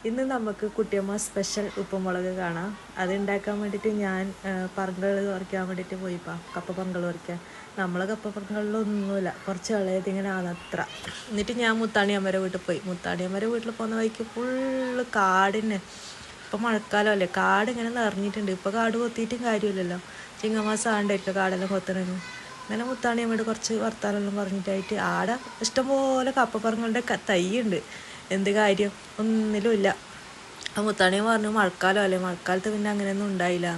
ഇന്ന് നമുക്ക് കുട്ടിയമ്മ സ്പെഷ്യൽ ഉപ്പുമുളക് കാണാം. അത് ഉണ്ടാക്കാൻ വേണ്ടിയിട്ട് ഞാൻ പറങ്കൾ പറിക്കാൻ വേണ്ടിയിട്ട് പോയിപ്പാ. കപ്പ പറങ്കൾ പറിക്കാൻ. നമ്മളെ കപ്പ പറങ്കളിലൊന്നുമില്ല, കുറച്ച് ഇളയതിങ്ങനെ ആണത്ര. എന്നിട്ട് ഞാൻ മുത്താണിയമ്മരെ വീട്ടിൽ പോയി. മുത്താണിയമ്മരെ വീട്ടിൽ പോകുന്ന വഴിക്ക് ഫുള്ള് കാടിനെ. ഇപ്പം മഴക്കാലമല്ലേ, കാട് ഇങ്ങനെ നിറഞ്ഞിട്ടുണ്ട്. ഇപ്പോൾ കാട് കൊത്തിയിട്ടും കാര്യമില്ലല്ലോ, ചിങ്ങമാസം ആണ്ടായിരിക്കും കാടെല്ലാം കൊത്തണേന്. അങ്ങനെ മുത്താണിയമ്മയോട് കുറച്ച് വർത്താനെല്ലാം പറഞ്ഞിട്ടായിട്ട് ആടെ ഇഷ്ടംപോലെ കപ്പ പറങ്ങളുടെ തൈയുണ്ട്. എന്ത് കാര്യം, ഒന്നിലുമില്ല. ആ മുത്താണിയും പറഞ്ഞു മഴക്കാലം അല്ലേ, മഴക്കാലത്ത് പിന്നെ അങ്ങനെയൊന്നും ഉണ്ടായില്ല.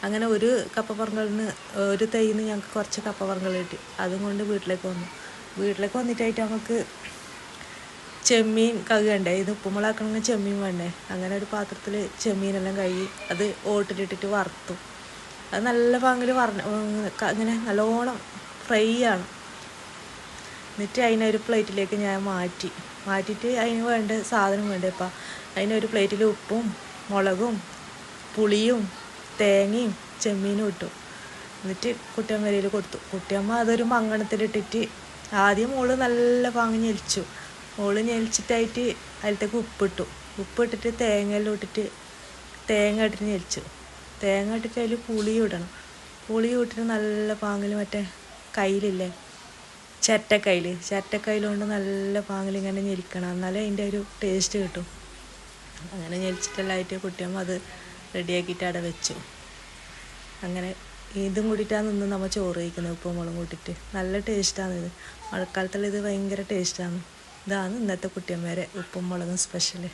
അങ്ങനെ ഒരു കപ്പ പറങ്കലിന് ഒരു തൈന്ന് ഞങ്ങൾക്ക് കുറച്ച് കപ്പ പറങ്കൽ കിട്ടി. അതും കൊണ്ട് വീട്ടിലേക്ക് വന്നു. വീട്ടിലേക്ക് വന്നിട്ടായിട്ട് നമുക്ക് ചെമ്മീൻ കഴുകണ്ടേ, ഇത് ഉപ്പുമുളകാക്കണമെങ്കിൽ ചെമ്മീൻ വേണ്ടേ. അങ്ങനെ ഒരു പാത്രത്തിൽ ചെമ്മീനെല്ലാം കഴുകി അത് ഓട്ടിലിട്ടിട്ട് വറുത്തു. അത് നല്ല പാങ്ങിൽ ഇങ്ങനെ നല്ലോണം ഫ്രൈ ആണ്. എന്നിട്ട് അതിനൊരു പ്ലേറ്റിലേക്ക് ഞാൻ മാറ്റിയിട്ട് അതിന് വേണ്ട സാധനം വേണ്ടേപ്പാ. അതിനൊരു പ്ലേറ്റിൽ ഉപ്പും മുളകും പുളിയും തേങ്ങയും ചെമ്മീനും ഇട്ടു. എന്നിട്ട് കുട്ടിയമ്മരയിൽ കൊടുത്തു. കുട്ടിയമ്മ അതൊരു മങ്കണത്തിലിട്ടിട്ട് ആദ്യം മോള് നല്ല പാങ്ങ് ഞെലിച്ചു. മോള് ഞെലിച്ചിട്ടായിട്ട് അതിലത്തേക്ക് ഉപ്പിട്ടിട്ട് തേങ്ങയെല്ലാം ഇട്ടിട്ട് തേങ്ങ ഇട്ടിട്ട് ഞെലിച്ചു. തേങ്ങ ഇട്ടിട്ട് അതിൽ പുളിയും ഇട്ടിട്ട് നല്ല പാങ്ങിൽ മറ്റേ കയ്യിലില്ലേ ചിരട്ടക്കൈയിൽ കൊണ്ട് നല്ല പാങ്ങിൽ ഇങ്ങനെ ഞെരിക്കണം, എന്നാലേ അതിൻ്റെ ഒരു ടേസ്റ്റ് കിട്ടും. അങ്ങനെ ഞെരിച്ചിട്ടെല്ലാമായിട്ട് കുട്ടിയമ്മ അത് റെഡിയാക്കിയിട്ട് അവിടെ വെച്ചു. അങ്ങനെ ഇതും കൂടിയിട്ടാണ് നിന്ന് നമ്മൾ ചോറ് കഴിക്കുന്നത്, ഉപ്പും മുളകും കൂട്ടിയിട്ട്. നല്ല ടേസ്റ്റാണ് ഇത്. മഴക്കാലത്തുള്ള ഇത് ഭയങ്കര ടേസ്റ്റാണ്. ഇതാണ് ഇന്നത്തെ കുട്ടിയമ്മേരെ ഉപ്പും മുളകും സ്പെഷ്യൽ.